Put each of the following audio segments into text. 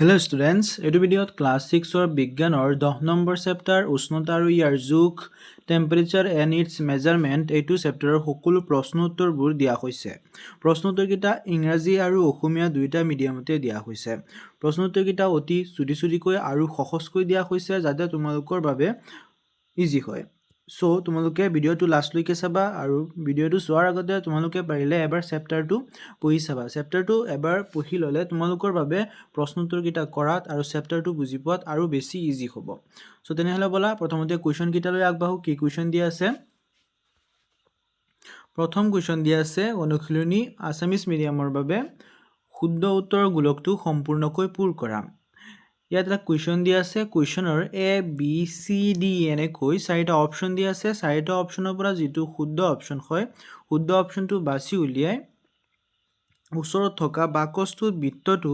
Hello students, এইটো ভিডিঅ'ত class 6 বিজ্ঞানৰ 10 নম্বৰ চেপ্টাৰ উষ্ণতা আৰু ইয়াৰ জোখ টেম্পাৰেচাৰ এণ্ড ইটস মেজাৰমেণ্ট এইটো চেপ্টাৰৰ সকলো প্ৰশ্ন উত্তৰবোৰ দিয়া হৈছে। প্ৰশ্ন উত্তৰকেইটা ইংৰাজী আৰু অসমীয়া দুয়োটা মিডিয়ামতে দিয়া হৈছে। প্ৰশ্ন উত্তৰকেইটা অতি চুটি আৰু সহজকৈ দিয়া হৈছে যাতে তোমালোকৰ বাবে ইজি হয়। সো তোমালোকে ভিডিঅ'টো লাষ্টলৈকে চাবা আৰু ভিডিঅ'টো চোৱাৰ আগতে তোমালোকে পাৰিলে এবাৰ চেপ্টাৰটো পঢ়ি চাবা। চেপ্টাৰটো এবাৰ পঢ়ি ল'লে তোমালোকৰ বাবে প্ৰশ্ন উত্তৰকেইটা কৰাত আৰু চেপ্টাৰটো বুজি পোৱাত আৰু বেছি ইজি হ'ব। সো তেনেহ'লে বলা প্ৰথমতে কুৱেশ্যন কেইটালৈ আগবাঢ়ো। কি কুৱেশ্যন দিয়া আছে? প্ৰথম কুৱেশ্যন দিয়া আছে অনুশীলনী আছামিজ মিডিয়ামৰ বাবে শুদ্ধ উত্তৰ গোলকটো সম্পূৰ্ণকৈ পূৰ কৰা। ইয়াত এটা কুৱেশ্যন দিয়া আছে। কুৱেশ্যনৰ ABCD এনেকৈ চাৰিটা অপশ্যন দিয়া আছে। চাৰিটা অপশ্যনৰ পৰা যিটো শুদ্ধ অপশ্যন হয় শুদ্ধ অপশ্যনটো বাছি উলিয়াই ওচৰত থকা বাকচটোত বৃত্তটো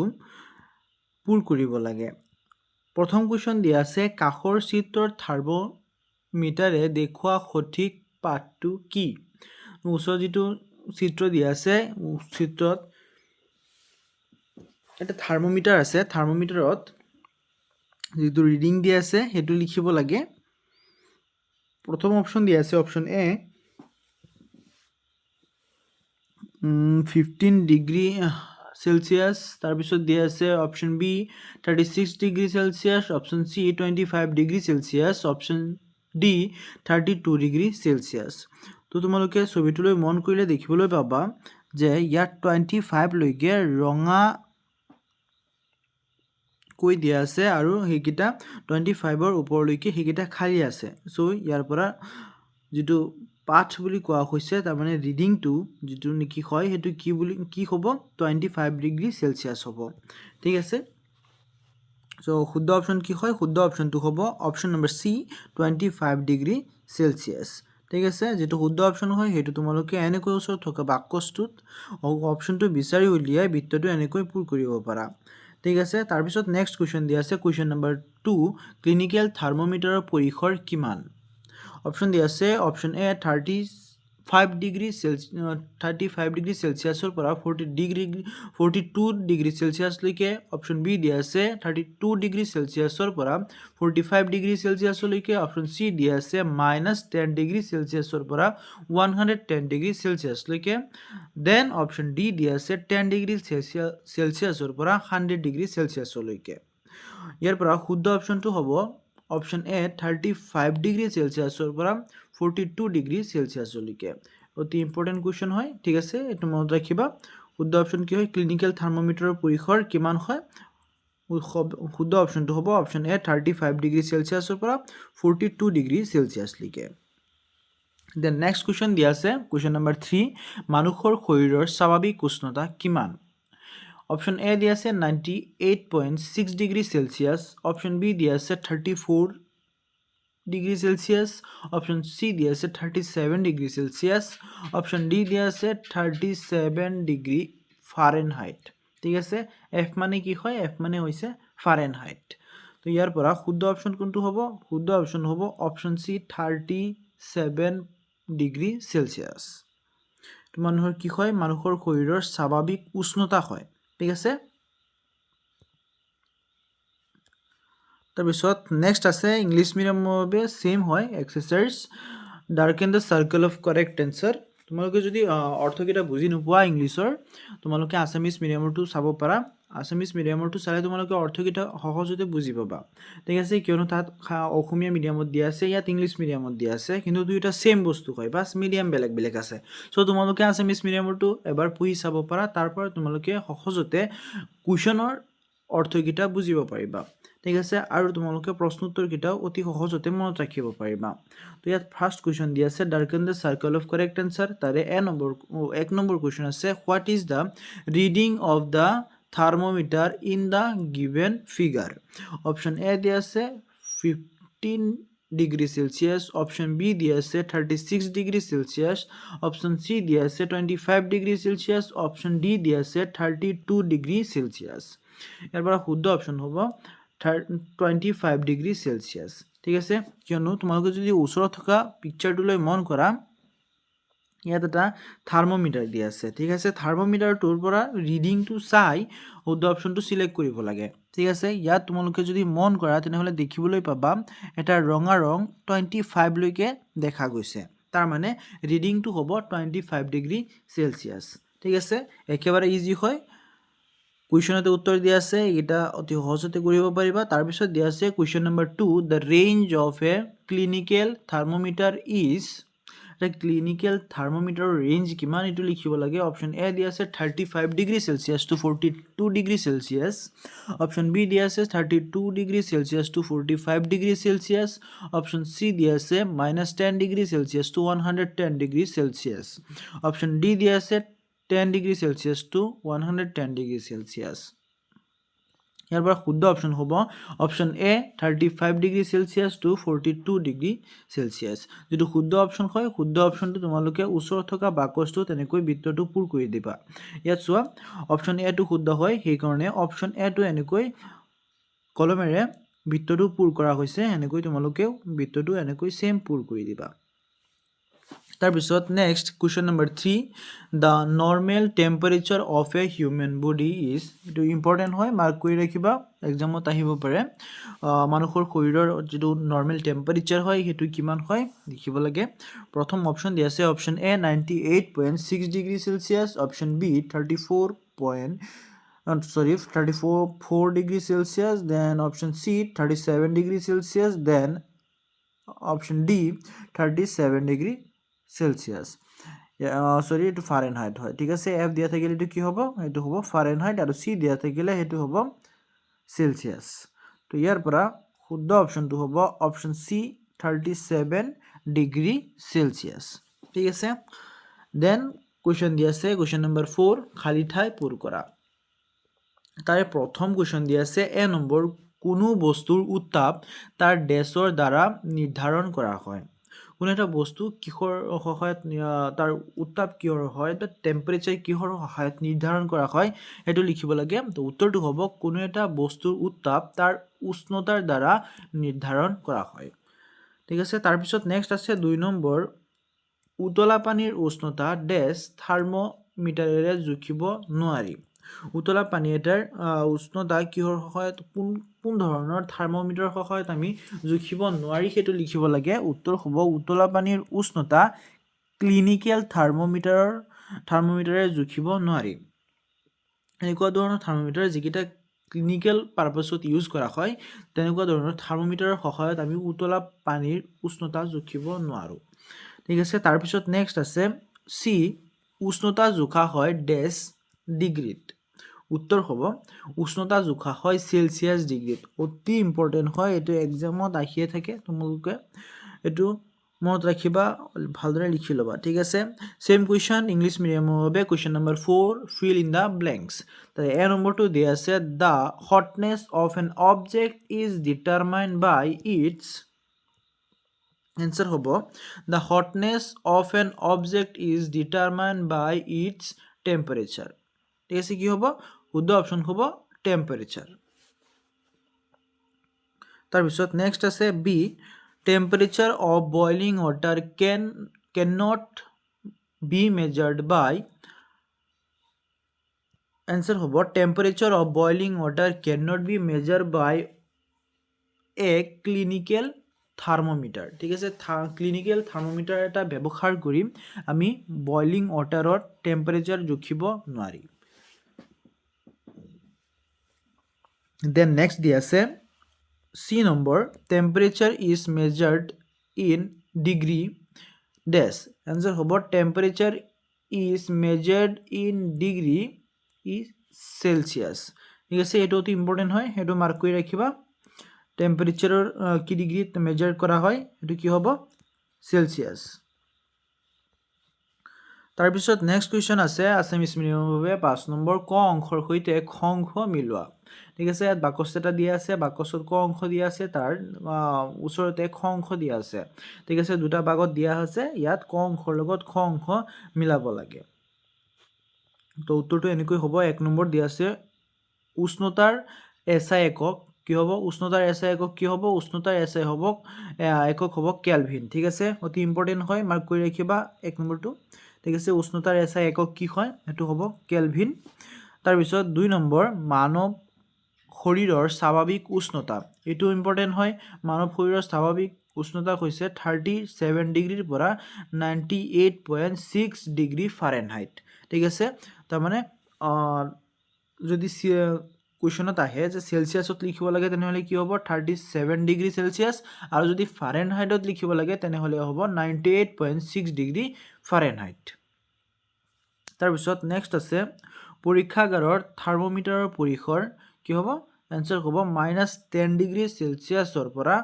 পূৰ কৰিব লাগে। প্ৰথম কুৱেশ্যন দিয়া আছে কাষৰ চিত্ৰৰ থাৰ্মোমিটাৰে দেখুওৱা সঠিক পাঠটো কি? ওচৰত যিটো চিত্ৰ দিয়া আছে চিত্ৰত এটা থাৰ্মোমিটাৰ আছে। থাৰ্মোমিটাৰত যিটো ৰিডিং দিয়া আছে সেইটো লিখিব লাগে। প্ৰথম অপশ্যন দিয়া আছে অপশ্যন এ 15 ডিগ্ৰী সেলসিয়াস, তাৰপিছত দিয়া আছে option B 36 degree Celsius, option C 25 degree Celsius, option D 32 degree Celsius. তো তোমালোকে ছবিটোলৈ মন কৰিলে দেখিবলৈ পাবা যে ইয়াত 25 লৈকে ৰঙা কৈ দিয়া আছে আৰু সেইকেইটা 25ৰ ওপৰলৈকে সেইকেইটা খালী আছে। সো ইয়াৰ পৰা যিটো পাঠ বুলি কোৱা হৈছে তাৰমানে ৰিডিংটো যিটো নেকি হয় সেইটো কি হ'ব 25 ডিগ্ৰী সেলসিয়াস হ'ব। ঠিক আছে। সো শুদ্ধ অপশ্যন কি হয়? শুদ্ধ অপশ্যনটো হ'ব অপশ্যন নম্বৰ সি 25 ডিগ্ৰী সেলসিয়াস। ঠিক আছে। যেটো শুদ্ধ অপশ্যন হয় সেইটো তোমালোকে এনেকৈ ওচৰত থকা বাকচটোত অপশ্যনটো বিচাৰি উলিয়াই বৃত্তটো এনেকৈ পূৰ কৰিব পাৰা। ঠিক আছে। তাৰপিছত নেক্সট কুৱেশ্যন দিয়া আছে কুৱেশ্যন নম্বৰ 2 ক্লিনিকেল থাৰ্মোমিটাৰৰ পৰিসৰ কিমান? অপশ্যন দিয়া আছে অপশ্যন এ 35 ডিগ্ৰী সেলসিয়াসৰ পৰা 42 ডিগ্ৰী সেলসিয়াসলৈকে। অপশ্যন বি দিয়া আছে 32 ডিগ্ৰী সেলসিয়াসৰ পৰা 45 ডিগ্ৰী সেলসিয়াসলৈকে। অপশ্যন সি দিয়া আছে -10 ডিগ্ৰী সেলসিয়াসৰ পৰা 110 ডিগ্ৰী সেলসিয়াসলৈকে। দেন অপশ্যন ডি দিয়া আছে 10 ডিগ্ৰী সেলসিয়াসৰ পৰা 100 ডিগ্ৰী সেলসিয়াসলৈকে। ইয়াৰ পৰা শুদ্ধ অপশ্যনটো হ'ব অপশ্যন এ 35 ডিগ্ৰী সেলসিয়াসৰ পৰা 42 ডিগ্ৰী সেলসিয়াসলৈকে। অতি ইম্পৰ্টেণ্ট কুৱেশ্যন হয়। ঠিক আছে, এইটো মনত ৰাখিবা। শুদ্ধ অপশ্যন কি হয়? ক্লিনিকেল থাৰ্মোমিটাৰৰ পৰিসৰ কিমান হয়? শুদ্ধ অপশ্যনটো হ'ব অপশ্যন এ 35 ডিগ্ৰী সেলসিয়াসৰ পৰা 42 ডিগ্ৰী সেলসিয়াসলৈকে। দেন নেক্সট কুৱেশ্যন দিয়া আছে কুৱেশ্যন নম্বৰ 3 মানুহৰ শৰীৰৰ স্বাভাৱিক উষ্ণতা কিমান? অপশ্যন এ দিয়া আছে 98.6 ডিগ্ৰী সেলসিয়াস, অপশ্যন বি দিয়া আছে 34 ডিগ্ৰী সেলসিয়াস, অপশ্যন সি দিয়া আছে 37 ডিগ্ৰী সেলসিয়াস, অপশ্যন ডি দিয়া আছে 37 ডিগ্ৰী ফাৰেনহাইট। ঠিক আছে। এফ মানে কি হয়? এফ মানে হৈছে ফাৰেনহাইট। তো ইয়াৰ পৰা শুদ্ধ অপশ্যন কোনটো হ'ব? শুদ্ধ অপশ্যন হ'ব অপশ্যন সি 37 ডিগ্ৰী সেলসিয়াস। তো মানুহৰ কি হয়? মানুহৰ শৰীৰৰ স্বাভাৱিক উষ্ণতা হয়। ঠিক আছে। তাৰপিছত নেক্সট আছে ইংলিছ মিডিয়ামৰ বাবে সেম হয় exercise darken the circle of correct answer. তোমালোকে যদি অৰ্থকেইটা বুজি নোপোৱা ইংলিছৰ তোমালোকে আছামিজ মিডিয়ামৰটো চাব পাৰা। আছামিজ মিডিয়ামৰটো চালে তোমালোকে অৰ্থকেইটা সহজতে বুজি পাবা। ঠিক আছে। কিয়নো তাত অসমীয়া মিডিয়ামত দিয়া আছে, ইয়াত ইংলিছ মিডিয়ামত দিয়া আছে, কিন্তু দুয়োটা সেম বস্তু হয়, বাছ মিডিয়াম বেলেগ বেলেগ আছে। সো তোমালোকে আছামিজ মিডিয়ামৰটো এবাৰ পঢ়ি চাব পাৰা। তাৰ পৰা তোমালোকে সহজতে কুৱেশ্যনৰ অৰ্থকেইটা বুজিব পাৰিবা। ঠিক আছে। আৰু তোমালোকে প্ৰশ্ন উত্তৰকেইটাও অতি সহজতে মনত ৰাখিব পাৰিবা। তো ইয়াত ফাৰ্ষ্ট কুৱেশ্যন দিয়া আছে ডাৰ্কেন the circle of correct answer. তাৰে এক নম্বৰ কুৱেশ্যন আছে what is the reading of the thermometer in the given figure? Option A দিয়া আছে 15 ডিগ্ৰী সেলসিয়াস, অপশ্যন বি দিয়া আছে 36 ডিগ্ৰী সেলসিয়াস, অপশ্যন সি দিয়া আছে 25 ডিগ্ৰী সেলসিয়াস, অপশ্যন ডি দিয়া আছে 32 ডিগ্ৰী সেলসিয়াস। ইয়াৰ পৰা শুদ্ধ অপশ্যন হ'ব 25 ডিগ্ৰী সেলসিয়াস। ঠিক আছে। কিয়নো তোমালোকে যদি ওচৰত থকা পিকচাৰটোলৈ মন কৰা ইয়াত এটা থাৰ্মোমিটাৰ দিয়া আছে ঠিক আছে থাৰ্মোমিটাৰটোৰ পৰা ৰিডিংটো চাই শুদ্ধ অপশ্যনটো সিলেক্ট কৰিব লাগে ঠিক আছে ইয়াত তোমালোকে যদি মন কৰা তেনেহলে দেখিবলৈ পাবা এটা ৰঙা ৰং 25 লৈকে দেখা গৈছে তাৰ মানে ৰিডিংটো হ'ব 25 ডিগ্ৰী সেলসিয়াস ঠিক আছে একেবাৰে ইজি হয় কুৱেশ্যনতে উত্তৰ দিয়া আছে এটা অতি সহজতে কৰিব পাৰিবা তাৰ পিছত দিয়া আছে question number 2 the range of a clinical thermometer is the clinical thermometer range কিমান এটো লিখিব লাগে অপচন এ দিয়া আছে 35 degree Celsius to 42 degree Celsius option B দিয়া আছে 32 degree Celsius to 45 degree Celsius option C দিয়া আছে -10 degree Celsius to 110 degree Celsius option D দিয়া আছে 10 degree Celsius to 110 degree Celsius ইয়াৰ পৰা শুদ্ধ অপচন হ'ব option A 35 degree Celsius to 42 degree Celsius যেটো শুদ্ধ অপচন হয় শুদ্ধ অপচনটো তোমালোকে ওচৰত থকা বাকচটো তেনেকৈ বৃত্তটো পূৰ কৰি দিবা ইয়াত চোৱা অপচন এ টো শুদ্ধ হয় সেই কাৰণে অপচন এ টো এনেকৈ কলমেৰে বৃত্তটো পূৰ কৰা হৈছে এনেকৈ তোমালোকেও বৃত্তটো এনেকৈ সেম পূৰ কৰি দিবা তাৰ পিছত next question number 3 the normal temperature of a human body is এটো ইম্পৰ্টেন্ট হয় মাৰ্ক কৰি ৰাখিবা এক্সামত আহিব পাৰে মানুহৰ শৰীৰৰ যেটো নৰমাল টেম্পাৰেচাৰ হয় হেতু কিমান হয় দেখিব লাগে প্ৰথম অপচন দিয়া আছে option A 98.6 degree Celsius option B 34 degree Celsius then option C 37 degree Celsius then option D 37 degree Celsius এটো ফারেনহাইট হয় ঠিক আছে এফ দিয়া থাকিলে এটো কি হ'ব এটো হ'ব ফারেনহাইট আৰু সি দিয়া থাকিলে এটো হ'ব সেলসিয়াস তো ইয়াৰ পৰা শুদ্ধ অপচনটো হ'ব অপচন সি 37 ডিগ্ৰী সেলসিয়াস ঠিক আছে দেন কোৱেশ্চন দিয়া আছে কোৱেশ্চন নম্বৰ 4 খালি ঠাই পূৰ কৰা তাৰে প্ৰথম কোৱেশ্চন দিয়া আছে এ নম্বৰ কোনো বস্তুৰ উত্তাপ তাৰ ডেছৰ দ্বাৰা নিৰ্ধাৰণ কৰা হয় কোনো এটা বস্তু কিহৰ সহায়ত তাৰ উত্তাপ কিহৰ হয় এটা টেম্পাৰেচাৰ কিহৰ সহায়ত নিৰ্ধাৰণ কৰা হয় এটো লিখিব লাগে তো উত্তৰটো হ'ব কোনো এটা বস্তুৰ উত্তাপ তাৰ উষ্ণতাৰ দ্বাৰা নিৰ্ধাৰণ কৰা হয় ঠিক আছে তাৰ পিছত নেক্সট আছে 2 নম্বৰ উতলা পানীৰ উষ্ণতা ডেছ থাৰ্মোমিটাৰেৰে জুখিব নোৱাৰি উতলা পানী এটাৰ উষ্ণতা কিহৰ সহায়ত কোন ধৰণৰ থাৰ্মোমিটাৰ সহায়ত আমি জুখিব নোৱাৰি হেতু লিখিব লাগে উত্তৰ হ'ব উতলা পানীৰ উষ্ণতা ক্লিনিক্যাল থাৰ্মোমিটাৰে জুখিব নোৱাৰি এনেকুৱা ধৰণৰ থাৰ্মোমিটাৰ যিকিটা ক্লিনিক্যাল পাৰপাসত ইউজ কৰা হয় তেনেকুৱা ধৰণৰ থাৰ্মোমিটাৰৰ সহায়ত আমি উতলা পানীৰ উষ্ণতা জুখিব নোৱাৰো ঠিক আছে তাৰ পিছত নেক্সট আছে সি উষ্ণতা জুখা হয় ডেছ ডিগ্ৰীত উত্তৰ হ'ব উষ্ণতা জুখা হয় সেলসিয়াস ডিগ্ৰীত অতি ইম্পৰ্টেন্ট হয় এটো এক্সামত আহিয়ে থাকে তোমালোকে এটো মনত ৰাখিবা ভালদৰে লিখি লবা ঠিক আছে সেম কোৱেশ্চন ইংলিশ মিডিয়ামৰ বাবে question number 4 fill in the blanks তাই এ নম্বৰটো দিয়া আছে the hotness of an object is determined by its answer হ'ব the hotness of an object is determined by its temperature ঠিক আছে কি হ'ব শুদ্ধ অপচন হ'ব টেম্পারেচার তাৰ পিছত নেক্সট আছে B temperature of boiling water cannot be measured by answer হ'ব temperature of boiling water cannot be measured by a clinical thermometer ঠিক আছে ক্লিনিক্যাল থাৰ্মোমিটাৰ এটা ব্যৱহাৰ কৰি আমি বয়লিং ওয়াটাৰৰ টেম্পাৰেচাৰ জুখিব নোৱাৰি then next দিয়া আছে C number temperature is measured in degree dash answer hobo temperature is measured in degree is Celsius ঠিক আছে এটো অতি ইম্পর্টেন্ট হয় এটো মার্ক কৰি ৰাখিবা টেম্পাৰেচাৰৰ কি ডিগ্ৰীত মেজাৰ কৰা হয় এটো কি হ'ব সেলসিয়াস তাৰ পিছত নেক্সট কোৱেশ্চন আছে আসামিস মিডিয়ামৰ বাবে 5 নম্বৰ ক অংশৰ সৈতে খ অংশ মিলোৱা ঠিক আছে ইয়াত বাকচ এটা দিয়া আছে বাকচত ক অংশ দিয়া আছে তাৰ ওচৰতে খ অংশ দিয়া আছে ঠিক আছে দুটা ভাগত দিয়া আছে ইয়াত ক অংশৰ লগত খ অংশ মিলাব লাগে তো উত্তৰটো এনেকৈ হ'ব 1 নম্বৰ দিয়া আছে উষ্ণতাৰ এসআই একক কি হ'ব উষ্ণতাৰ এসআই একক কি হ'ব উষ্ণতাৰ এসআই হ'ব একক হ'ব কেলভিন ঠিক আছে অতি ইম্পৰ্টেন্ট হয় মাৰ্ক কৰি ৰাখিবা 1 নম্বৰটো ঠিক আছে উষ্ণতাৰ এছআই একক কি হয় এটো হ'ব কেলভিন তাৰ পিছত 2 নম্বৰ মানৱ শৰীৰৰ স্বাভাৱিক উষ্ণতা এটো ইম্পৰ্টেন্ট হয় মানৱ শৰীৰৰ স্বাভাৱিক উষ্ণতা হৈছে 37 ডিগ্ৰীৰ পৰা 98.6 ডিগ্ৰী ফাৰেনহাইট ঠিক আছে তাৰ মানে যদি কোৱেশ্যনত আহে যে সেলসিয়াছত লিখিব লাগে তেনেহলে কি হ'ব 37 ডিগ্ৰী সেলসিয়াছ আৰু যদি ফাৰেনহাইটত লিখিব লাগে তেনেহলে হ'ব 98.6 ডিগ্ৰী ফাৰেনহাইট তাৰ পিছত নেক্সট আছে পৰীক্ষাগাৰৰ থাৰ্মোমিটাৰৰ পৰিসৰ কি হ'ব आंसर হ'ব -10 ডিগ্ৰী সেলসিয়াছৰ পৰা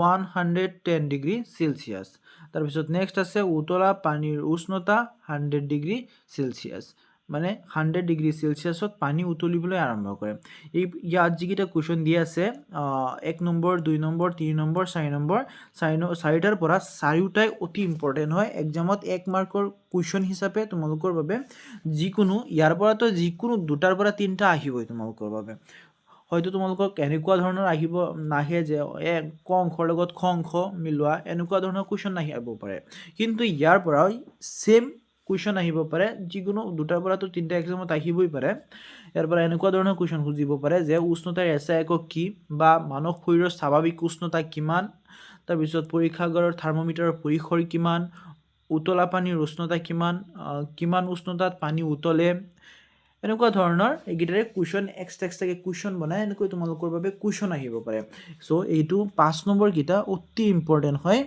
110 ডিগ্ৰী সেলসিয়াছ তাৰ পিছত নেক্সট আছে উতলা পানীৰ উষ্ণতা 100 ডিগ্ৰী সেলসিয়াছ মানে 100 ডিগ্ৰী সেলসিয়াছত পানী উতলিবলৈ আৰম্ভ কৰে এই ইয়াত যিকিটা কোৱেশ্চন দিয়া আছে 1 নম্বৰ 2 নম্বৰ 3 নম্বৰ 4 নম্বৰ 4টাৰ পৰা 4টাই অতি ইম্পৰ্টেন্ট হয় এক্সামত 1 মাৰ্কৰ কোৱেশ্চন হিচাপে তোমালোকৰ বাবে যিকোনো ইয়াৰ পৰা তো যিকোনো দুটাৰ পৰা তিনটা আহিবই তোমালোকৰ বাবে হয়তো তোমালোকক এনেকুৱা ধৰণৰ আহিব নাহে যে ক অংশৰ লগত খ অংশ মিলোৱা এনেকুৱা ধৰণৰ কোৱেশ্চন আহিব পাৰে কিন্তু ইয়াৰ পৰা সেম কোৱেশ্চন আহিব পাৰে যিকোনো দুটাৰ পৰা তো তিনটা এক্সামত আহিবই পাৰে ইয়াৰ পৰা এনেকুৱা ধৰণৰ কোৱেশ্চন খুজিব পাৰে যে উষ্ণতাৰ এছআই একক কি বা মানৱ শৰীৰৰ স্বাভাৱিক উষ্ণতা কিমান তাৰ পিছত পৰীক্ষাগাৰৰ থাৰ্মোমিটাৰৰ পৰিসৰ কিমান উতলা পানীৰ উষ্ণতা কিমান কিমান উষ্ণতাত পানী উতলে এনেকুৱা ধৰণৰ এগিটাৰে কোৱেশ্চন এক্সট্ৰাকে কোৱেশ্চন বনাই এনেকৈ তোমালোকৰ বাবে কোৱেশ্চন আহিব পাৰে সো এইটো 5 নম্বৰ কিটা অতি ইম্পৰ্টেন্ট হয়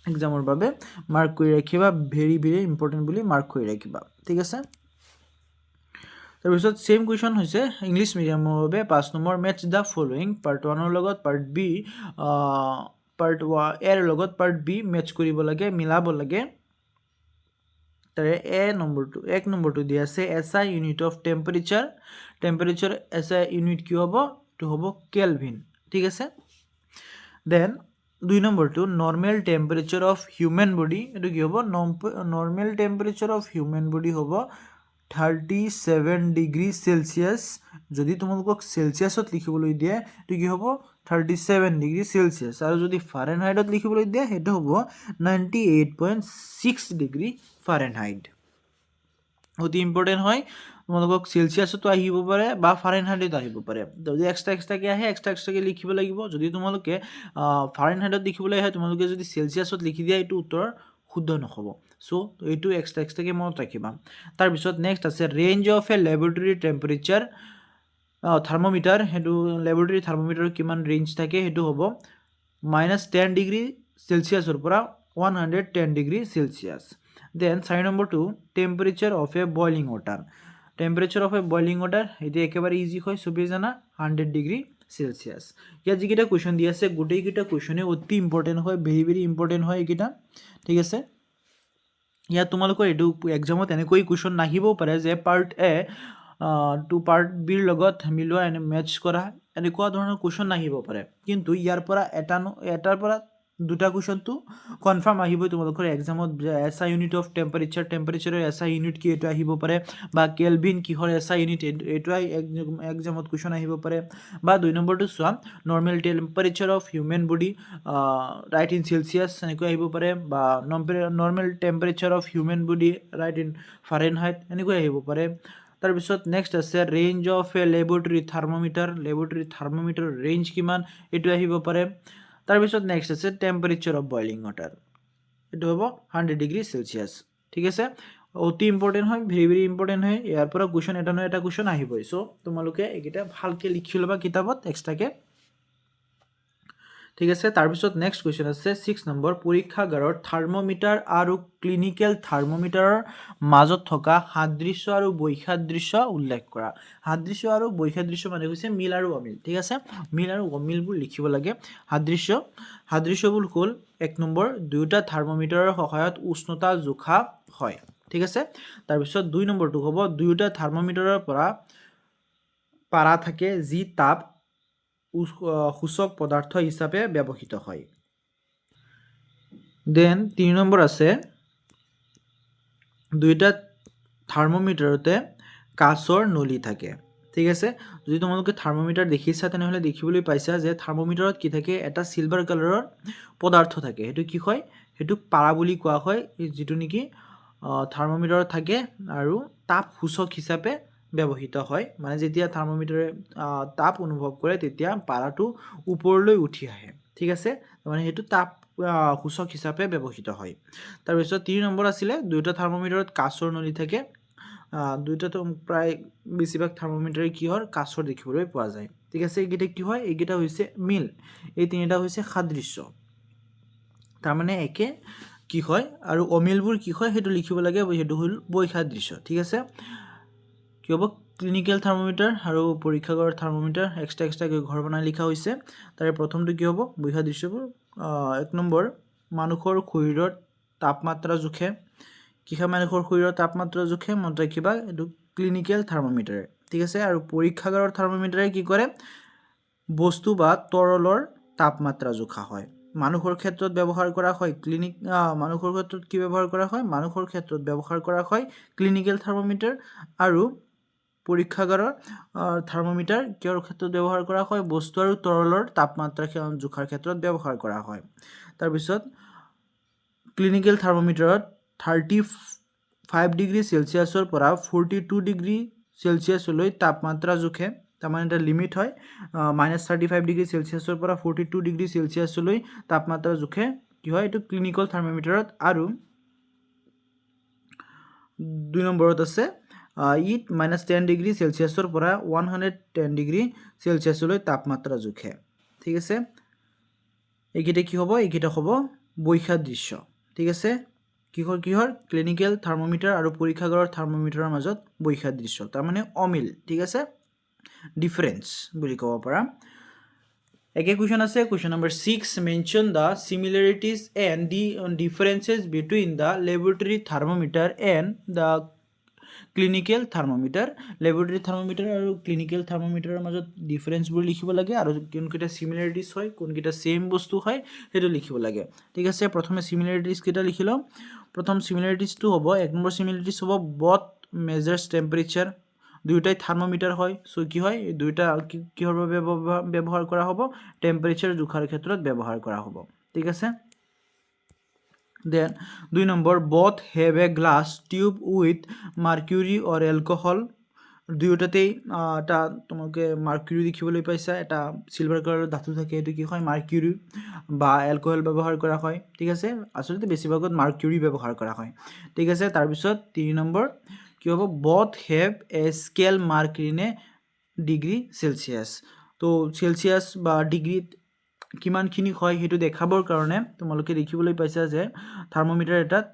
এক্সামৰ বাবে মাৰ্ক কৰি ৰাখিবা ভেৰি ভেৰি ইম্পৰ্টেন্ট বুলি মাৰ্ক কৰি ৰাখিবা ঠিক আছে তাৰ পিছত সেম কোৱেশ্চন হৈছে ইংলিশ মিডিয়ামৰ বাবে 5 number match the following part 1 ৰ লগত পাৰ্ট বি পাৰ্ট এ ৰ লগত পাৰ্ট বি মেটচ কৰিব লাগে মিলাব লাগে তাৰে এক নম্বৰটো দিয়া আছে SI unit of temperature SI unit কি হ'ব তো হ'ব কেলভিন ঠিক আছে দেন 2 নম্বৰটো নৰমাল টেম্পাৰেচাৰ অফ হিউম্যান বডি এটো কি হ'ব নৰমাল টেম্পাৰেচাৰ অফ হিউম্যান বডি হ'ব 37 ডিগ্ৰী সেলসিয়াস যদি তোমালোকক সেলসিয়াছত লিখিবলৈ দিয়ে তো কি হ'ব 37 ডিগ্ৰী সেলসিয়াস আৰু যদি ফাৰেনহাইটত লিখিবলৈ দিয়ে হেটো হ'ব 98.6 ডিগ্ৰী ফাৰেনহাইট অতি ইম্পৰ্টেন্ট হয় তোমালোকক সেলসিয়াছতো আহিব পাৰে বা ফাৰেনহাইটত আহিব পাৰে যদি এক্সট্ৰাকে আহে এক্সট্ৰাকে লিখিব লাগিব যদি তোমালোকে ফাৰেনহাইটত লিখিবলৈ আহে তোমালোকে যদি সেলসিয়াছত লিখি দিয়া এটো উত্তৰ শুদ্ধ নহব সো এইটো এক্সট্ৰাকে মনত ৰাখিবা তাৰ পিছত নেক্সট আছে range of a laboratory temperature thermometer হেতু ল্যাবৰেটৰী থাৰ্মোমিটাৰ কিমান ৰেঞ্জ থাকে হেতু হ'ব -10 ডিগ্ৰী সেলসিয়াছৰ পৰা 110 ডিগ্ৰী সেলসিয়াছ দেন 4 নম্বৰটো temperature of A boiling water temperature of A boiling water এটি একেবাৰে ইজি হয় সবেই জানা 100 ডিগ্ৰী সেলসিয়াস ইয়াত যিকিটা কোৱেশ্চন দি আছে গোটেইকিটা কোৱেশ্চনে অতি ইম্পৰ্টেন্ট হয় ভেৰি ভেৰি ইম্পৰ্টেন্ট হয় এইকিটা ঠিক আছে ইয়াত তোমালোকৰ এটো এক্সামত এনেকৈ কোৱেশ্চন নাহিবও পাৰে যে পাৰ্ট এ টু পাৰ্ট বিৰ লগত মিলোৱা এনে মেচ কৰা এনেকুৱা ধৰণৰ কোৱেশ্চন নাহিব পাৰে কিন্তু ইয়াৰ পৰা এটাৰ পৰা দুটা কোৱেশ্চন তো কনফাৰ্ম আহিবই তোমালোকৰ এক্সামত এসআই ইউনিট অফ টেম্পাৰেচাৰৰ এসআই ইউনিট কি এটো আহিব পাৰে বা কেলভিন কিহৰ এসআই ইউনিট এটোই এক্সামত কোৱেশ্চন আহিব পাৰে বা 2 নম্বৰটো চোৱা normal temperature of human body right in Celsius এনেকৈ আহিব পাৰে বা normal temperature of human body right in Fahrenheit এনেকৈ আহিব পাৰে তাৰ পিছত নেক্সট আছে range of a laboratory thermometer range কিমান এটো আহিব পাৰে তাৰ পিছত নেক্সট আছে টেম্পাৰেচাৰ অফ বয়লিং ওয়াটাৰ এটো হ'ব 100 ডিগ্ৰী সেলসিয়াস ঠিক আছে অতি ইম্পৰ্টেন্ট হয় ভেৰি ভেৰি ইম্পৰ্টেন্ট হয় ইয়াৰ পৰা কোৱেশ্চন এটা নহয় এটা কোৱেশ্চন আহিবই সো তোমালোকে একিটা ভালকে লিখি লবা কিতাপত এক্সট্ৰাকে ঠিক আছে তাৰ পিছত নেক্সট কোৱেশ্চন আছে 6 নম্বৰ পৰীক্ষাগাৰৰ থাৰ্মোমিটাৰ আৰু ক্লিনিক্যাল থাৰ্মোমিটাৰৰ মাজত থকা সাদৃশ্য আৰু বৈসাদৃশ্য উল্লেখ কৰা সাদৃশ্য আৰু বৈসাদৃশ্য মানে হৈছে মিল আৰু অমিল ঠিক আছে মিল আৰু অমিলবোৰ লিখিব লাগে সাদৃশ্যবোৰ হ'ল 1 নম্বৰ দুটা থাৰ্মোমিটাৰৰ সহায়ত উষ্ণতা জোখা হয় ঠিক আছে তাৰ পিছত 2 নম্বৰটো হ'ব দুটা থাৰ্মোমিটাৰৰ পৰা পাৰা থাকে যি তাপ সূচক পদাৰ্থ হিচাপে ব্যৱহৃত হয় দেন 3 নম্বৰ আছে দুইটা থাৰ্মোমিটাৰতে কাঁচৰ নলী থাকে ঠিক আছে যদি তোমালোকে থাৰ্মোমিটাৰ দেখিছা তেনেহলে দেখিবলৈ পাইছা যে থাৰ্মোমিটাৰত কি থাকে এটা সিলভাৰ কালাৰৰ পদাৰ্থ থাকে হেতু কি হয় হেতু পাৰা বুলি কোৱা হয় যেটো নেকি থাৰ্মোমিটাৰত থাকে আৰু তাপ সূচক হিচাপে ব্যৱহৃত হয় মানে যেতিয়া থাৰ্মোমিটাৰে তাপ অনুভৱ কৰে তেতিয়া পাৰাটো ওপৰলৈ উঠি আহে ঠিক আছে মানে হেতু তাপ সূচক হিচাপে ব্যৱহৃত হয় তাৰ পিছত 3 নম্বৰ আছিল দুইটা থাৰ্মোমিটাৰত কাচৰ নলী থাকে দুইটাটো প্ৰায় বেছিভাগ থাৰ্মোমিটাৰে কি হয় কাচৰ দেখিবলৈ পোৱা যায় ঠিক আছে এইগিটা কি হয় এইগিটা হৈছে মিল এই তিনিটা হৈছে সাদৃশ্য তাৰ মানে একে কি হয় আৰু অমিলবোৰ কি হয় হেতু লিখিব লাগে হেতু হল বৈসাদৃশ্য ঠিক আছে কি হ'ব ক্লিনিক্যাল থাৰ্মোমিটাৰ আৰু পৰীক্ষাগাৰৰ থাৰ্মোমিটাৰ এক্সট্ৰা ঘৰ বনাই লিখা হৈছে তাৰে প্ৰথমটো কি হ'ব বৈসাদৃশ্যবোৰ 1 নম্বৰ মানুহৰ শৰীৰৰ তাপমাত্ৰা জোখে কিখা মানুহৰ শৰীৰৰ তাপমাত্ৰা জোখে মনত ৰাখিবা এটো ক্লিনিক্যাল থাৰ্মোমিটাৰ ঠিক আছে আৰু পৰীক্ষাগাৰৰ থাৰ্মোমিটাৰে কি কৰে বস্তু বা তৰলৰ তাপমাত্ৰা জোখা হয় মানুহৰ ক্ষেত্ৰত ব্যৱহাৰ কৰা হয় মানুহৰ ক্ষেত্ৰত কি ব্যৱহাৰ কৰা হয় মানুহৰ ক্ষেত্ৰত ব্যৱহাৰ কৰা হয় ক্লিনিক্যাল থাৰ্মোমিটাৰ আৰু পৰীক্ষাগাৰৰ থাৰ্মোমিটাৰ কিহৰ ক্ষেত্ৰত ব্যৱহাৰ কৰা হয় বস্তু আৰু তৰলৰ তাপমাত্ৰা জোখাৰ ক্ষেত্ৰত ব্যৱহাৰ কৰা হয় তাৰ পিছত ক্লিনিক্যাল থাৰ্মোমিটাৰত 35 ডিগ্ৰী সেলসিয়াছৰ পৰা 42 ডিগ্ৰী সেলসিয়াছলৈ তাপমাত্ৰা জোখে তাৰমানে এটা লিমিট হয় -35 ডিগ্ৰী সেলসিয়াছৰ পৰা 42 ডিগ্ৰী সেলসিয়াছলৈ তাপমাত্ৰা জোখে কি হয় এটো ক্লিনিক্যাল থাৰ্মোমিটাৰত আৰু 2 নম্বৰত আছে ইট -10 ডিগ্ৰী সেলসিয়াছৰ পৰা 110 ডিগ্ৰী সেলসিয়াছলৈ তাপমাত্ৰা জোখে ঠিক আছে এইগিটা কি হ'ব এইগিটা হ'ব বৈসাদৃশ্য ঠিক আছে কিহৰ ক্লিনিক্যাল থাৰ্মোমিটাৰ আৰু পৰীক্ষাগাৰৰ থাৰ্মোমিটাৰৰ মাজত বৈসাদৃশ্য তাৰ মানে অমিল ঠিক আছে ডিফাৰেন্স বুলি ক'ব পাৰা একে কোৱেশ্চন আছে question number 6 mention the similarities and the differences between the laboratory thermometer and the clinical thermometer laboratory thermometer আৰু ক্লিনিক্যাল থাৰ্মোমিটাৰৰ মাজত ডিফাৰেন্সবোৰ লিখিব লাগে আৰু কোনকিটা সিমিলাৰিটিজ হয় কোনকিটা সেম বস্তু হয় হেতু লিখিব লাগে ঠিক আছে প্ৰথমে সিমিলাৰিটিজ কিটা লিখিলো প্ৰথম সিমিলাৰিটিজটো হ'ব 1 নম্বৰ সিমিলাৰিটিজ হ'ব both measures temperature দুইটাই থাৰ্মোমিটাৰ হয় সো কি হয় দুইটা কিহৰ বাবে ব্যৱহাৰ কৰা হ'ব টেম্পাৰেচাৰ জোখাৰ ক্ষেত্ৰত ব্যৱহাৰ কৰা হ'ব ঠিক আছে then 2 number both have a glass tube with mercury or alcohol দুইটাতেই টা তোমাকে মার্কিউরি দেখিবলৈ পাইছা এটা সিলভার কালাৰৰ ধাতু থাকে এটো কি হয় মাৰ্কিউৰি বা অ্যালকোহল ব্যৱহাৰ কৰা হয় ঠিক আছে আসলে বেছিভাগত মাৰ্কিউৰি ব্যৱহাৰ কৰা হয় ঠিক আছে তাৰ পিছত 3 নম্বৰ কি হ'ব both have a scale mark in a degree celsius তো সেলসিয়াস বা ডিগ্ৰীত কিমান খিনি হয় হেতু দেখাবৰ কাৰণে তোমালোকে দেখিবলৈ পাইছা যে থাৰ্মোমিটাৰ এটাত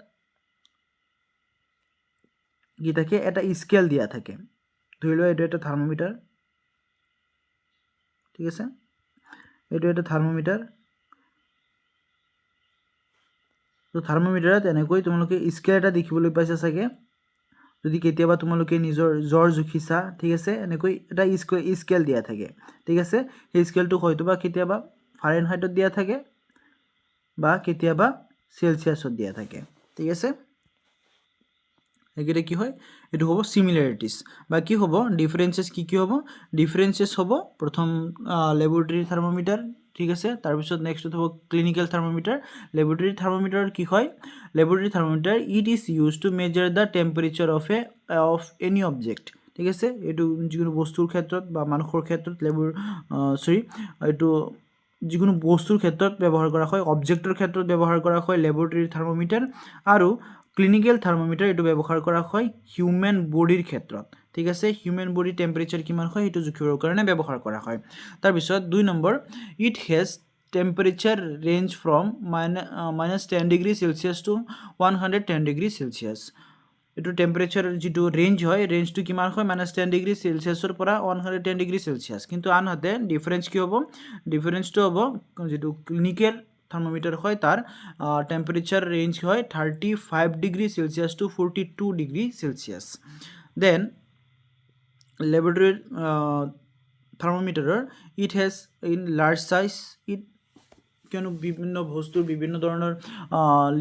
কি থাকে এটা স্কেল দিয়া থাকে ধৰি লোৱা এটো এটা থাৰ্মোমিটাৰ ঠিক আছে এটো এটা থাৰ্মোমিটাৰ তো থাৰ্মোমিটাৰত এনেকৈ তোমালোকে স্কেল এটা দেখিবলৈ পাইছা সাগে যদি কেতিয়াবা তোমালোকে নিজৰ জ্বৰ জুখিছা ঠিক আছে এনেকৈ এটা স্কেল দিয়া থাকে ঠিক আছে এই স্কেলটো হয়তোবা কেতিয়াবা ফাৰেনহাইটত দিয়া থাকে বা কেতিয়াবা সেলসিয়াছত দিয়া থাকে ঠিক আছে এগিটা কি হয় এটো হ'ব সিমিলাৰিটিজ বা কি হ'ব ডিফাৰেন্সেস কি হ'ব ডিফাৰেন্সেস হ'ব প্ৰথম ল্যাবৰেটৰী থাৰ্মোমিটাৰ ঠিক আছে তাৰ পিছত নেক্সট হ'ব ক্লিনিক্যাল থাৰ্মোমিটাৰ ল্যাবৰেটৰী থাৰ্মোমিটাৰ কি হয় laboratory thermometer it is used to measure the temperature of any object ঠিক আছে এটো যিকোনো বস্তুৰ ক্ষেত্ৰত বা মানুহৰ ক্ষেত্ৰত এটো যিকোনো বস্তুৰ ক্ষেত্ৰত ব্যৱহাৰ কৰা হয় অবজেক্টৰ ক্ষেত্ৰত ব্যৱহাৰ কৰা হয় ল্যাবৰেটৰী থাৰ্মোমিটাৰ আৰু ক্লিনিক্যাল থাৰ্মোমিটাৰ এটো ব্যৱহাৰ কৰা হয় হিউম্যান বডিৰ ক্ষেত্ৰত ঠিক আছে হিউম্যান বডি টেম্পাৰেচাৰ কিমান হয় এটো জুখিবৰ কাৰণে ব্যৱহাৰ কৰা হয় তাৰ পিছত 2 number it has temperature range from -10 degree Celsius to 110 degree Celsius এটো টেম্পাৰেচাৰ যেটো ৰেঞ্জ হয় ৰেঞ্জটো কিমান হয় -10 ডিগ্ৰী সেলসিয়াসৰ পৰা 110 ডিগ্ৰী সেলসিয়াস কিন্তু আনহাতে ডিফাৰেন্স কি হ'ব ডিফাৰেন্সটো হ'ব যেটো ক্লিনিক্যাল থাৰ্মোমিটাৰ হয় তাৰ টেম্পাৰেচাৰ ৰেঞ্জ হয় 35 degree Celsius to 42 degree Celsius then laboratory থাৰ্মোমিটাৰৰ it has in large size it কিয়নো বিভিন্ন বস্তুৰ বিভিন্ন ধৰণৰ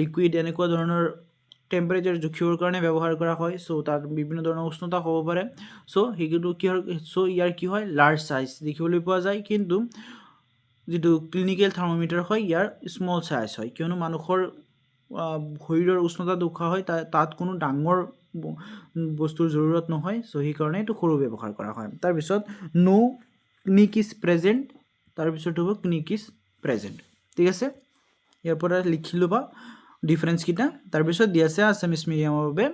লিকুইড এনেকুৱা ধৰণৰ টেম্পাৰেচাৰ জুখিবৰ কাৰণে ব্যৱহাৰ কৰা হয় সো তাৰ বিভিন্ন ধৰণৰ উষ্ণতা হ'ব পাৰে সো হেকিটো কি হয় সো ইয়াৰ কি হয় লাৰ্জ সাইজ দেখিবলৈ পোৱা যায় কিন্তু যেটো ক্লিনিক্যাল থাৰ্মোমিটাৰ হয় ইয়াৰ স্মল সাইজ হয় কিয়নো মানুহৰ শৰীৰৰ উষ্ণতা জোখা হয় তাত কোনো ডাঙৰ বস্তুৰ জৰুৰত নহয় সো সেইকাৰণে এইটো সৰু ব্যৱহাৰ কৰা হয় তাৰপিছত নো ক্নিক ইজ প্ৰেজেণ্ট তাৰপিছত হ'ব ক্নিক ইজ প্ৰেজেণ্ট ঠিক আছে ইয়াৰ পৰা লিখি ল'বা ডিফাৰেঞ্চকেইটা তাৰপিছত দি আছে আছামিজ মিডিয়ামৰ বাবে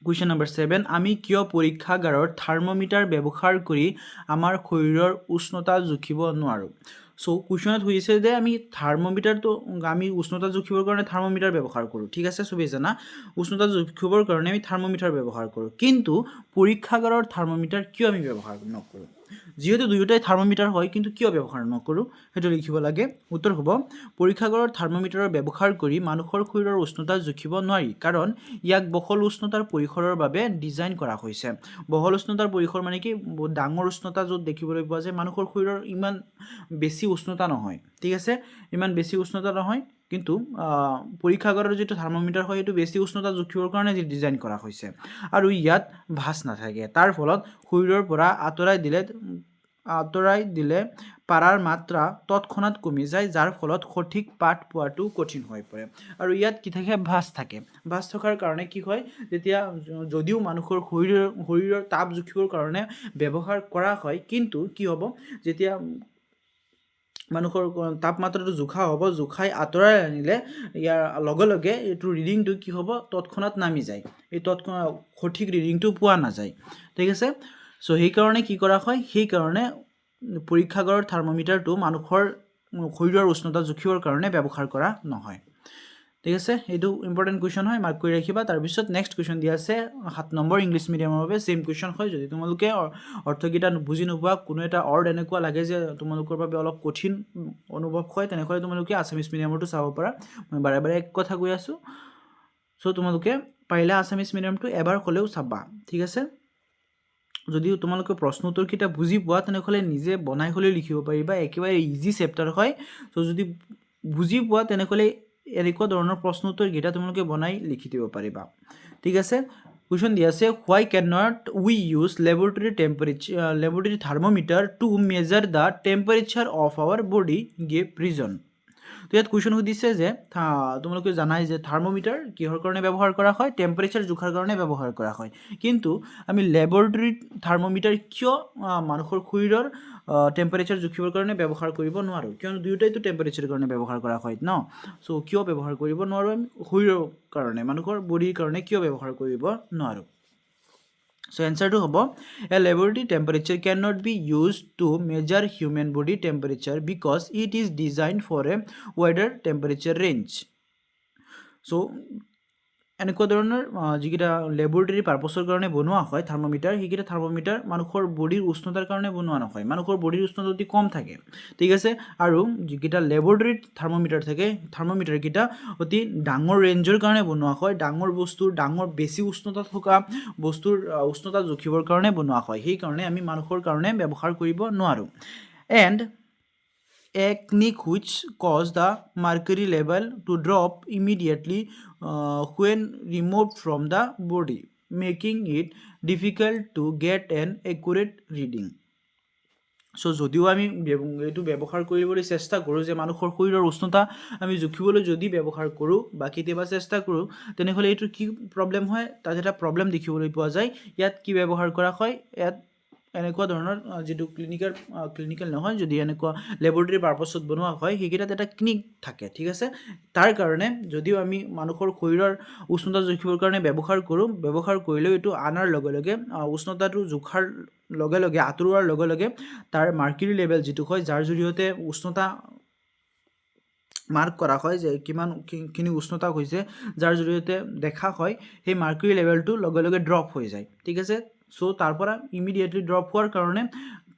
কুৱেশ্যন নম্বৰ 7 আমি কিয় পৰীক্ষাগাৰৰ থাৰ্মোমিটাৰ ব্যৱহাৰ কৰি আমাৰ শৰীৰৰ উষ্ণতা জুখিব নোৱাৰোঁ সো কুৱেশ্যনত হৈছে যে আমি থাৰ্মোমিটাৰটো আমি উষ্ণতা জুখিবৰ কাৰণে থাৰ্মোমিটাৰ ব্যৱহাৰ কৰোঁ ঠিক আছে সবেই জানা উষ্ণতা জুখিবৰ কাৰণে আমি থাৰ্মোমিটাৰ ব্যৱহাৰ কৰোঁ কিন্তু পৰীক্ষাগাৰৰ থাৰ্মোমিটাৰ কিয় আমি ব্যৱহাৰ নকৰোঁ যেহেতু দুয়োটাই থাৰ্মোমিটাৰ হয় কিন্তু কিয় ব্যৱহাৰ নকৰোঁ সেইটো লিখিব লাগে উত্তৰ হ'ব পৰীক্ষাগাৰৰ থাৰ্মোমিটাৰৰ ব্যৱহাৰ কৰি মানুহৰ শৰীৰৰ উষ্ণতা জুখিব নোৱাৰি কাৰণ ইয়াক বহল উষ্ণতাৰ পৰিসৰৰ বাবে ডিজাইন কৰা হৈছে বহল উষ্ণতাৰ পৰিসৰ মানে কি ডাঙৰ উষ্ণতা য'ত দেখিবলৈ পোৱা যায় মানুহৰ শৰীৰৰ ইমান বেছি উষ্ণতা নহয় ঠিক আছে ইমান বেছি উষ্ণতা নহয় কিন্তু পৰীক্ষাগাৰৰ যিটো থাৰ্মোমিটাৰ হয় সেইটো বেছি উষ্ণতা জুখিবৰ কাৰণে ডিজাইন কৰা হৈছে আৰু ইয়াত ভাঁজ নাথাকে তাৰ ফলত শৰীৰৰ পৰা আঁতৰাই দিলে পাৰাৰ মাত্ৰা তৎক্ষণাত কমি যায় যাৰ ফলত সঠিক পাঠ পোৱাটো কঠিন হৈ পৰে আৰু ইয়াত কি থাকে ভাঁজ থাকে ভাঁজ থকাৰ কাৰণে কি হয় যেতিয়া যদিও মানুহৰ শৰীৰৰ তাপ জুখিবৰ কাৰণে ব্যৱহাৰ কৰা হয় কিন্তু কি হ'ব যেতিয়া মানুহৰ তাপমাত্ৰাটো জোখা হ'ব জোখাই আঁতৰাই আনিলে ইয়াৰ লগে লগে এইটো ৰিডিংটো কি হ'ব তৎক্ষণাত নামি যায় এই সঠিক ৰিডিংটো পোৱা নাযায় ঠিক আছে সো সেইকাৰণে কি কৰা হয় সেইকাৰণে পৰীক্ষাগাৰৰ থাৰ্মোমিটাৰটো মানুহৰ শৰীৰৰ উষ্ণতা জুখিবৰ কাৰণে ব্যৱহাৰ কৰা নহয় ঠিক আছে এইটো ইম্পৰ্টেণ্ট কুৱেশ্যন হয় মাৰ্ক কৰি ৰাখিবা তাৰপিছত নেক্সট কুৱেশ্যন দিয়া আছে 7 নম্বৰ ইংলিছ মিডিয়ামৰ বাবে সেম কুৱেশ্যন হয় যদি তোমালোকে অৰ্থকেইটা বুজি নোপোৱা কোনো এটা অৰ্ড এনেকুৱা লাগে যে তোমালোকৰ বাবে অলপ কঠিন অনুভৱ হয় তেনেহ'লে তোমালোকে আছামিজ মিডিয়ামটো চাব পাৰা মই বাৰে বাৰে এক কথা কৈ আছোঁ সো তোমালোকে পাৰিলে আছামিজ মিডিয়ামটো এবাৰ হ'লেও চাবা ঠিক আছে যদি তোমালোকে প্ৰশ্ন উত্তৰকেইটা বুজি পোৱা তেনেহ'লে নিজে বনাই হ'লেও লিখিব পাৰিবা একেবাৰে ইজি চেপ্টাৰ হয় সো যদি বুজি পোৱা তেনেহ'লে এনেকুৱা ধৰণৰ প্ৰশ্ন উত্তৰকেইটা তোমালোকে বনাই লিখি দিব পাৰিবা ঠিক আছে কুৱেশ্যন দিয়া আছে why can not we use laboratory thermometer to measure the temperature of our body give reason তো ইয়াত কুৱেশ্যন সুধিছে যে তোমালোকে জানাই যে থাৰ্মোমিটাৰ কিহৰ কাৰণে ব্যৱহাৰ কৰা হয় টেম্পাৰেচাৰ জোখাৰ কাৰণে ব্যৱহাৰ কৰা হয় কিন্তু আমি লেবৰেটৰী থাৰ্মোমিটাৰ কিয় মানুহৰ শৰীৰৰ টেম্পাৰেচাৰ জুখিবৰ কাৰণে ব্যৱহাৰ কৰিব নোৱাৰোঁ কিয়নো দুয়োটাইতো টেম্পাৰেচাৰ কাৰণে ব্যৱহাৰ কৰা হয় ন সো কিয় ব্যৱহাৰ কৰিব নোৱাৰোঁ আমি শৰীৰৰ কাৰণে মানুহৰ বডিৰ কাৰণে কিয় ব্যৱহাৰ কৰিব নোৱাৰোঁ So answer to hobo a laboratory temperature cannot be used to measure human body temperature because it is designed for a wider temperature range. So এনেকুৱা ধৰণৰ যিকেইটা লেবৰেটৰী পাৰপাছৰ কাৰণে বনোৱা হয় থাৰ্মোমিটাৰ সেইকেইটা থাৰ্মোমিটাৰ মানুহৰ বডিৰ উষ্ণতাৰ কাৰণে বনোৱা নহয় মানুহৰ বডিৰ উষ্ণতা অতি কম থাকে ঠিক আছে আৰু যিকেইটা লেবৰেটৰী থাৰ্মোমিটাৰ থাকে থাৰ্মোমিটাৰকেইটা অতি ডাঙৰ ৰেঞ্জৰ কাৰণে বনোৱা হয় ডাঙৰ বস্তুৰ ডাঙৰ বেছি উষ্ণতা থকা বস্তুৰ উষ্ণতা জুখিবৰ কাৰণে বনোৱা হয় সেইকাৰণে আমি মানুহৰ কাৰণে ব্যৱহাৰ কৰিব নোৱাৰোঁ and a technique which causes the mercury level to drop immediately when removed from the body, making it difficult to get an accurate reading. So যদিও আমি এইটো ব্যৱহাৰ কৰিবলৈ চেষ্টা কৰোঁ যে মানুহৰ শৰীৰৰ উষ্ণতা আমি জুখিবলৈ যদি ব্যৱহাৰ কৰোঁ বা কেতিয়াবা চেষ্টা কৰোঁ তেনেহ'লে এইটো কি প্ৰব্লেম হয় তাত এটা প্ৰব্লেম দেখিবলৈ পোৱা যায় ইয়াত কি ব্যৱহাৰ কৰা হয় ইয়াত এনেকুৱা ধৰণৰ যিটো ক্লিনিকেল নহয় যদি এনেকুৱা লেবৰেটৰী পাৰপাছত বনোৱা হয় সেইকেইটাত এটা ক্লিনিক থাকে ঠিক আছে তাৰ কাৰণে যদিও আমি মানুহৰ শৰীৰৰ উষ্ণতা জুখিবৰ কাৰণে ব্যৱহাৰ কৰিলেও এইটো আনাৰ লগে লগে উষ্ণতাটো জোখাৰ লগে লগে আঁতৰোৱাৰ লগে লগে তাৰ মাৰ্কুৰী লেভেল যিটো হয় যাৰ জৰিয়তে উষ্ণতা মাৰ্ক কৰা হয় যে কিমানখিনি উষ্ণতা হৈছে যাৰ জৰিয়তে দেখা হয় সেই মাৰ্কুৰী লেভেলটো লগে লগে ড্ৰপ হৈ যায় ঠিক আছে সো তাৰ পৰা ইমিডিয়েটলি ড্ৰপ হোৱাৰ কাৰণে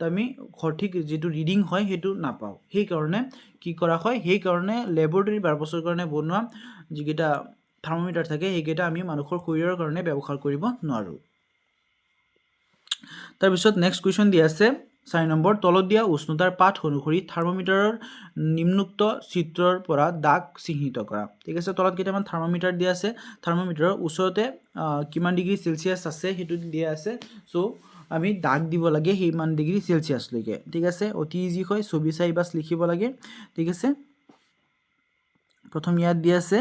আমি সঠিক যেটো ৰিডিং হয় হেতু নাপাও সেই কাৰণে কি কৰা হয় সেই কাৰণে ল্যাবৰেটৰী পাৰপাছৰ কাৰণে বনোৱা যিকেটা থাৰ্মোমিটাৰ থাকে সেইকেটা আমি মানুহৰ শৰীৰৰ কাৰণে ব্যৱহাৰ কৰিব নোৱাৰো তাৰ পিছত নেক্সট কোৱেশ্চন দি আছে 4 নম্বৰ তলত দিয়া উষ্ণতাৰ পাঠ অনুসৰি থাৰ্মোমিটাৰৰ নিম্নোক্ত চিত্ৰৰ পৰা দাগ চিহ্নিত কৰা ঠিক আছে তলত কেইটামান থাৰ্মোমিটাৰ দিয়া আছে থাৰ্মোমিটাৰৰ ওচৰতে কিমান ডিগ্ৰী সেলসিয়াস আছে হেতু দিয়া আছে সো আমি দাগ দিব লাগে হেইমান ডিগ্ৰী সেলসিয়াস লৈকে ঠিক আছে অতি ইজি হয় ছবি চাই বাস লিখিব লাগে ঠিক আছে প্ৰথম ইয়াত দিয়া আছে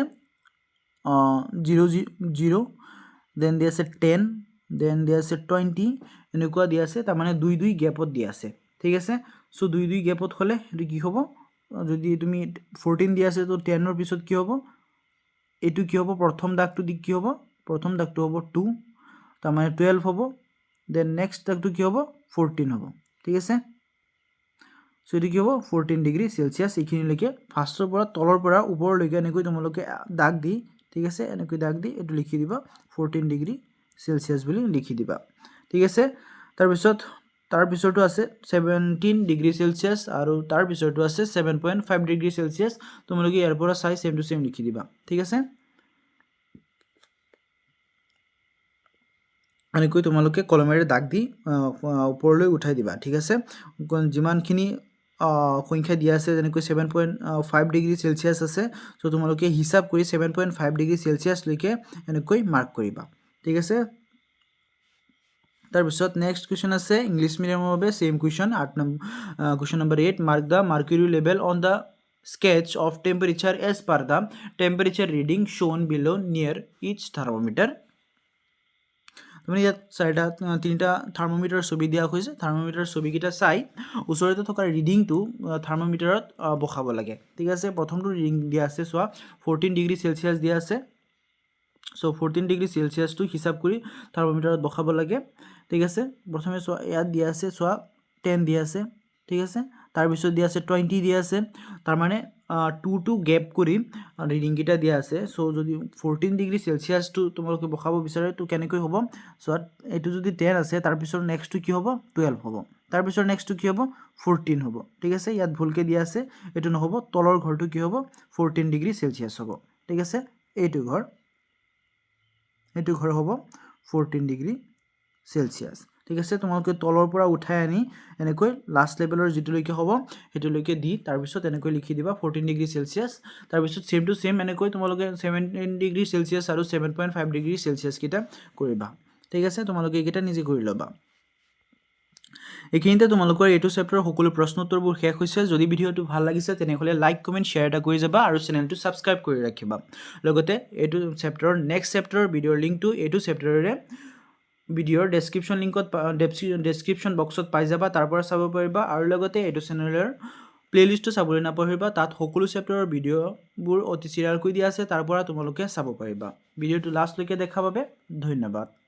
0 0 দেন দিয়া আছে 10 দেন দিয়া আছে 20 এনেকুৱা দিয়া আছে তাৰ মানে 2 গ্যাপত দিয়া আছে ঠিক আছে সো 2 গ্যাপত হলে এটো কি হ'ব যদি তুমি 14 দিয়া আছে তো 10 ৰ পিছত কি হ'ব এটো কি হ'ব প্ৰথম দাগটো দি কি হ'ব প্ৰথম দাগটো হ'ব 2 তাৰ মানে 12 হ'ব দেন নেক্সট দাগটো কি হ'ব 14 হ'ব ঠিক আছে সো এটো কি হ'ব 14 ডিগ্ৰী সেলসিয়াস এইখিনি লৈকে ফাৰ্ষ্টৰ পৰা তলৰ পৰা ওপৰ লৈকে এনেকৈ তোমালোকে দাগ দি ঠিক আছে এনেকৈ দাগ দি এটো লিখি দিবা 14 ডিগ্ৰী সেলসিয়াস বুলি লিখি দিবা ঠিক আছে তাৰ পিছৰটো আছে 17 ডিগ্ৰী সেলসিয়াস আৰু তাৰ পিছৰটো আছে 7.5 ডিগ্ৰী সেলসিয়াস তোমালোকে ইয়াৰ পৰা চাই সেম টু সেম লিখি দিবা ঠিক আছে এনেকৈ তোমালোকে কলমেৰে দাগ দি ওপৰলৈ উঠাই দিবা ঠিক আছে যিমানখিনি সংখ্যা দিয়া আছে যেনেকৈ 7.5 ডিগ্ৰী সেলসিয়াস আছে সো তোমালোকে হিসাব কৰি 7.5 ডিগ্ৰী সেলসিয়াস লৈকে এনেকৈ মাৰ্ক কৰিবা ঠিক আছে তাৰ পিছত নেক্সট কোৱেশ্চন আছে ইংলিশ মিডিয়ামৰ বাবে same question 8 number question number 8 mark the mercury level on the sketch of temperature as per the temperature reading shown below near each thermometer তুমি ইয়াত তিনিটা থাৰ্মোমিটাৰ ছবি দিয়া হৈছে থাৰ্মোমিটাৰ ছবিকিটা চাই ওচৰতে থকা ৰিডিংটো থাৰ্মোমিটাৰত বহাব লাগে ঠিক আছে প্ৰথমটো ৰিডিং দিয়া আছে সোৱা 14 ডিগ্ৰী সেলসিয়াস দিয়া আছে সো 14 ডিগ্ৰী সেলসিয়াস টো হিসাব কৰি থাৰ্মোমিটাৰত বহাব লাগে ঠিক আছে প্ৰথমে সোৱা ইয়াত দিয়া আছে সোৱা 10 দিয়া আছে ঠিক আছে তাৰ পিছত দিয়া আছে 20 দিয়া আছে তাৰ মানে 2 টু গ্যাপ কৰি ৰিডিং কিটা দিয়া আছে সো যদি 14 ডিগ্ৰী সেলসিয়াস টো তোমালোকে বহাব বিচাৰে তো কেনেকৈ হ'ব সো এটো যদি 10 আছে তাৰ পিছত নেক্সট টো কি হ'ব 12 হ'ব তাৰ পিছত নেক্সট টো কি হ'ব 14 হ'ব ঠিক আছে ইয়াত ভুলকে দিয়া আছে এটো নহব তলৰ ঘৰটো কি হ'ব 14 ডিগ্ৰী সেলসিয়াস হ'ব ঠিক আছে এইটো ঘৰ হ'ব 14 ডিগ্ৰী সেলসিয়াস ঠিক আছে তোমালোকে তলৰ পৰা উঠাই আনি এনেকৈ লাষ্ট লেভেলৰ যেটোলৈকে হ'ব হেটোলৈকে দি তাৰ পিছত এনেকৈ লিখি দিবা 14 ডিগ্ৰী সেলসিয়াস তাৰ পিছত সেম টু সেম এনেকৈ তোমালোকে 17 ডিগ্ৰী সেলসিয়াস আৰু 7.5 ডিগ্ৰী সেলসিয়াস কিটা কৰিবা ঠিক আছে তোমালোকে এইকেইটা নিজে কৰি লবা এইখিনিতে তোমালোকৰ এটো চেপ্টাৰৰ সকলো প্ৰশ্ন উত্তৰবোৰ শেষ হৈছে যদি ভিডিওটো ভাল লাগিছে তেনেহলে লাইক কমেন্ট শেয়াৰ এটা কৰি যাবা আৰু চেনেলটো সাবস্ক্ৰাইব কৰি ৰাখিবা লগতে এটো চেপ্টাৰৰ নেক্সট চেপ্টাৰৰ ভিডিওৰ লিংকটো এটো চেপ্টাৰৰে ভিডিওৰ ডেসক্ৰিপশন লিংকত ডেসক্ৰিপশন বক্সত পাই যাবা তাৰ পৰা চাব পাৰিবা আৰু লগতে এটো চেনেলৰ প্লেলিষ্টটো চাবলৈ নাপাহৰিবা তাত সকলো চেপ্টাৰৰ ভিডিওবোৰ অতি সিৰিয়াল কৰি দিয়া আছে তাৰ পৰা তোমালোকে চাব পাৰিবা ভিডিওটো লাষ্ট লৈকে দেখা বাবে ধন্যবাদ